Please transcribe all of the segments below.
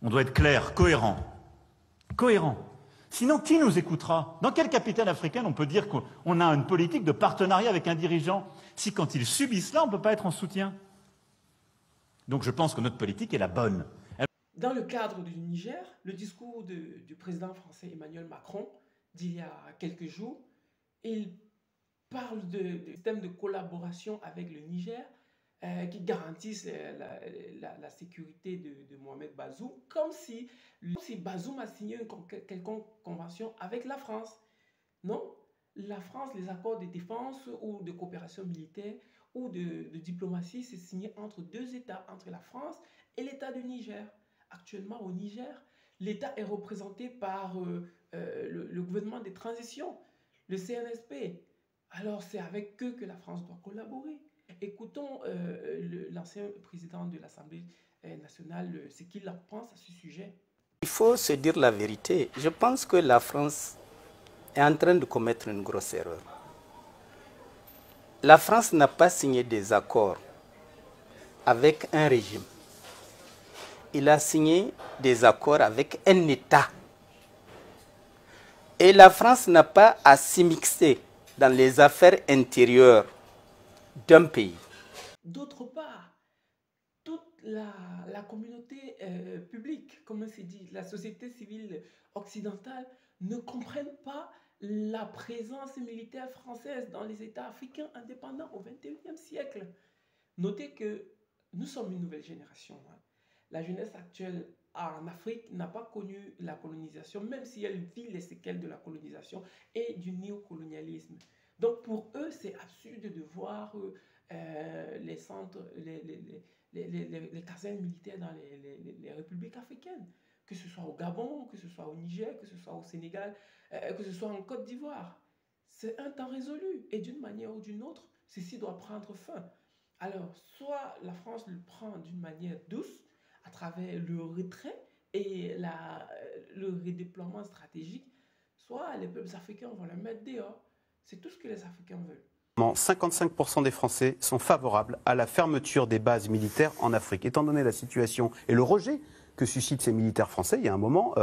On doit être clair, cohérent. Cohérent. Sinon, qui nous écoutera? Dans quelle capitale africaine on peut dire qu'on a une politique de partenariat avec un dirigeant si quand ils subissent cela, on ne peut pas être en soutien? Donc je pense que notre politique est la bonne. Dans le cadre du Niger, le discours du président français Emmanuel Macron d'il y a quelques jours, il parle de système de collaboration avec le Niger qui garantissent la sécurité de Mohamed Bazoum, comme si Bazoum a signé une quelconque convention avec la France. Non, la France, les accords de défense ou de coopération militaire ou de diplomatie, c'est signé entre deux États, entre la France et l'État du Niger. Actuellement, au Niger, l'État est représenté par le gouvernement de transition, le CNSP. Alors, c'est avec eux que la France doit collaborer. Écoutons l'ancien président de l'Assemblée nationale, ce qu'il en pense à ce sujet. Il faut se dire la vérité. Je pense que la France est en train de commettre une grosse erreur. La France n'a pas signé des accords avec un régime. Il a signé des accords avec un État. Et la France n'a pas à s'immiscer dans les affaires intérieures d'un pays. D'autre part, toute la communauté publique, comme on s'est dit, la société civile occidentale, ne comprennent pas la présence militaire française dans les États africains indépendants au XXIe siècle. Notez que nous sommes une nouvelle génération. La jeunesse actuelle en Afrique n'a pas connu la colonisation, même si elle vit les séquelles de la colonisation et du néocolonialisme. Donc pour eux, c'est absurde de voir les centres, les casernes militaires dans les républiques africaines, que ce soit au Gabon, que ce soit au Niger, que ce soit au Sénégal, que ce soit en Côte d'Ivoire. C'est un temps résolu et d'une manière ou d'une autre, ceci doit prendre fin. Alors, soit la France le prend d'une manière douce, à travers le retrait et le redéploiement stratégique, soit les peuples africains vont le mettre dehors. C'est tout ce que les Africains veulent. 55% des Français sont favorables à la fermeture des bases militaires en Afrique. Étant donné la situation et le rejet que suscitent ces militaires français, il y a un moment...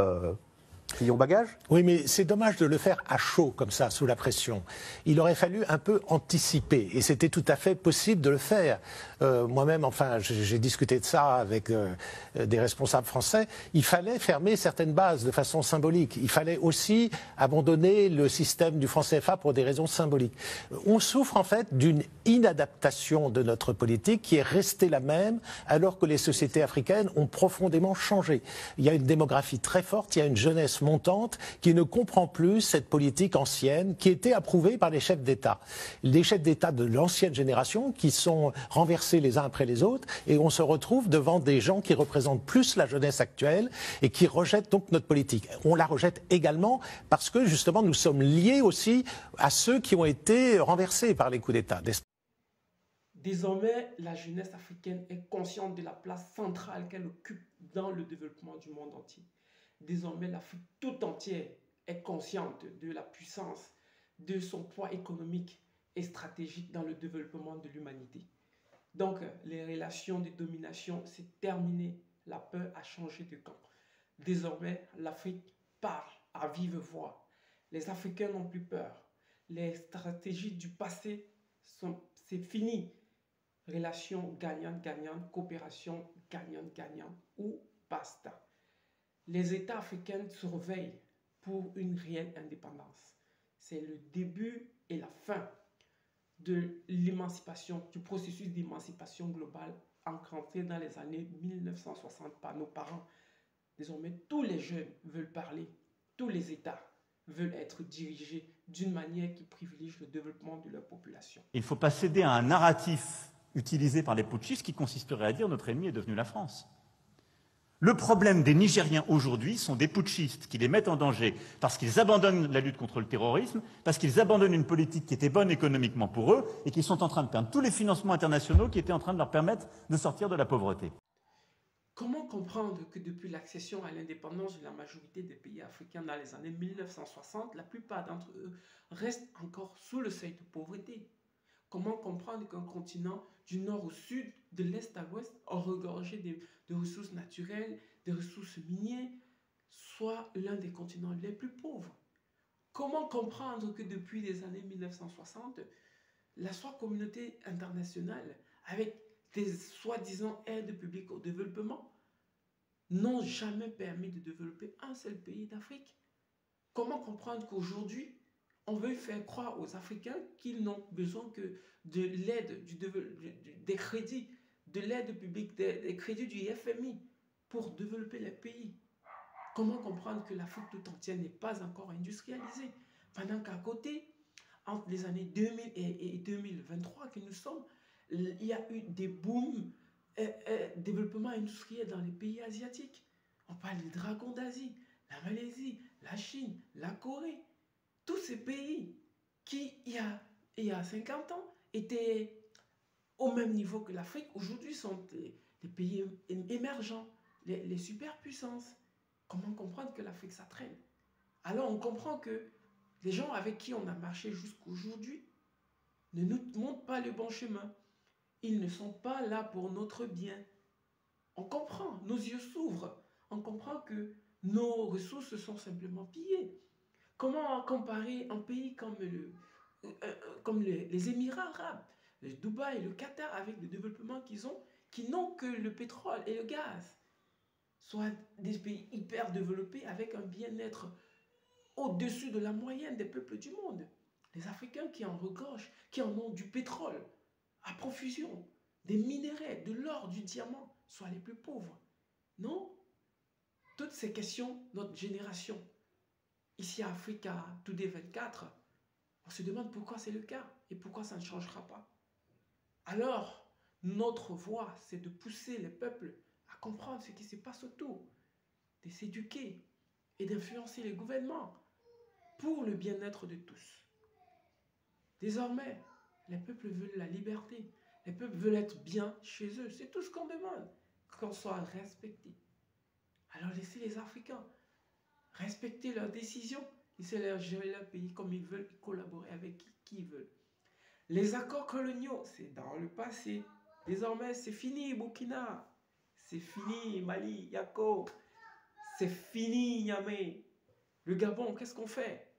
Crions bagage. Oui, mais c'est dommage de le faire à chaud, comme ça, sous la pression. Il aurait fallu un peu anticiper, et c'était tout à fait possible de le faire. Moi-même, enfin, j'ai discuté de ça avec des responsables français. Il fallait fermer certaines bases de façon symbolique. Il fallait aussi abandonner le système du franc CFA pour des raisons symboliques. On souffre en fait d'une inadaptation de notre politique qui est restée la même, alors que les sociétés africaines ont profondément changé. Il y a une démographie très forte, il y a une jeunesse montante qui ne comprend plus cette politique ancienne qui était approuvée par les chefs d'État. Les chefs d'État de l'ancienne génération qui sont renversés les uns après les autres et on se retrouve devant des gens qui représentent plus la jeunesse actuelle et qui rejettent donc notre politique. On la rejette également parce que justement nous sommes liés aussi à ceux qui ont été renversés par les coups d'État. Désormais, la jeunesse africaine est consciente de la place centrale qu'elle occupe dans le développement du monde entier. Désormais, l'Afrique tout entière est consciente de la puissance, de son poids économique et stratégique dans le développement de l'humanité. Donc, les relations de domination, c'est terminé. La peur a changé de camp. Désormais, l'Afrique parle à vive voix. Les Africains n'ont plus peur. Les stratégies du passé, c'est fini. Relations gagnantes-gagnantes, coopération gagnante-gagnante ou basta. Les États africains surveillent pour une réelle indépendance. C'est le début et la fin de l'émancipation, du processus d'émancipation globale enclenché dans les années 1960 par nos parents. Désormais, tous les jeunes veulent parler, tous les États veulent être dirigés d'une manière qui privilégie le développement de leur population. Il ne faut pas céder à un narratif utilisé par les putschistes qui consisterait à dire notre ennemi est devenu la France. Le problème des Nigériens aujourd'hui sont des putschistes qui les mettent en danger parce qu'ils abandonnent la lutte contre le terrorisme, parce qu'ils abandonnent une politique qui était bonne économiquement pour eux et qui sont en train de perdre tous les financements internationaux qui étaient en train de leur permettre de sortir de la pauvreté. Comment comprendre que depuis l'accession à l'indépendance de la majorité des pays africains dans les années 1960, la plupart d'entre eux restent encore sous le seuil de pauvreté? Comment comprendre qu'un continent du nord au sud, de l'est à l'ouest, regorgé de ressources naturelles, des ressources minières, soit l'un des continents les plus pauvres. Comment comprendre que depuis les années 1960, la communauté internationale, avec des soi-disant aides publiques au développement, n'ont jamais permis de développer un seul pays d'Afrique? Comment comprendre qu'aujourd'hui, on veut faire croire aux Africains qu'ils n'ont besoin que de l'aide, des crédits, de l'aide publique, des crédits du FMI pour développer les pays? Comment comprendre que l'Afrique tout entière n'est pas encore industrialisée, pendant qu'à côté, entre les années 2000 et 2023 que nous sommes, il y a eu des booms, développement industriel dans les pays asiatiques. On parle des dragons d'Asie, la Malaisie, la Chine, la Corée. Tous ces pays qui, il y a 50 ans, étaient au même niveau que l'Afrique, aujourd'hui sont des pays émergents, les superpuissances. Comment comprendre que l'Afrique, ça traîne? Alors on comprend que les gens avec qui on a marché jusqu'aujourd'hui ne nous montrent pas le bon chemin. Ils ne sont pas là pour notre bien. On comprend, nos yeux s'ouvrent. On comprend que nos ressources sont simplement pillées. Comment comparer un pays comme les Émirats arabes, le Dubaï et le Qatar, avec le développement qu'ils ont, qui n'ont que le pétrole et le gaz, soit des pays hyper développés avec un bien-être au-dessus de la moyenne des peuples du monde? Les Africains qui en regorgent, qui en ont du pétrole à profusion, des minéraux, de l'or, du diamant, soient les plus pauvres. Non? Toutes ces questions, notre génération, ici à Africa Today 24, on se demande pourquoi c'est le cas et pourquoi ça ne changera pas. Alors, notre voie, c'est de pousser les peuples à comprendre ce qui se passe autour, de s'éduquer et d'influencer les gouvernements pour le bien-être de tous. Désormais, les peuples veulent la liberté, les peuples veulent être bien chez eux. C'est tout ce qu'on demande, qu'on soit respecté. Alors laissez les Africains respecter leurs décisions, laissez-leur gérer leur pays comme ils veulent, collaborer avec qui ils veulent. Les accords coloniaux, c'est dans le passé. Désormais, c'est fini, Burkina. C'est fini, Mali, Yako. C'est fini, Niamey. Le Gabon, qu'est-ce qu'on fait?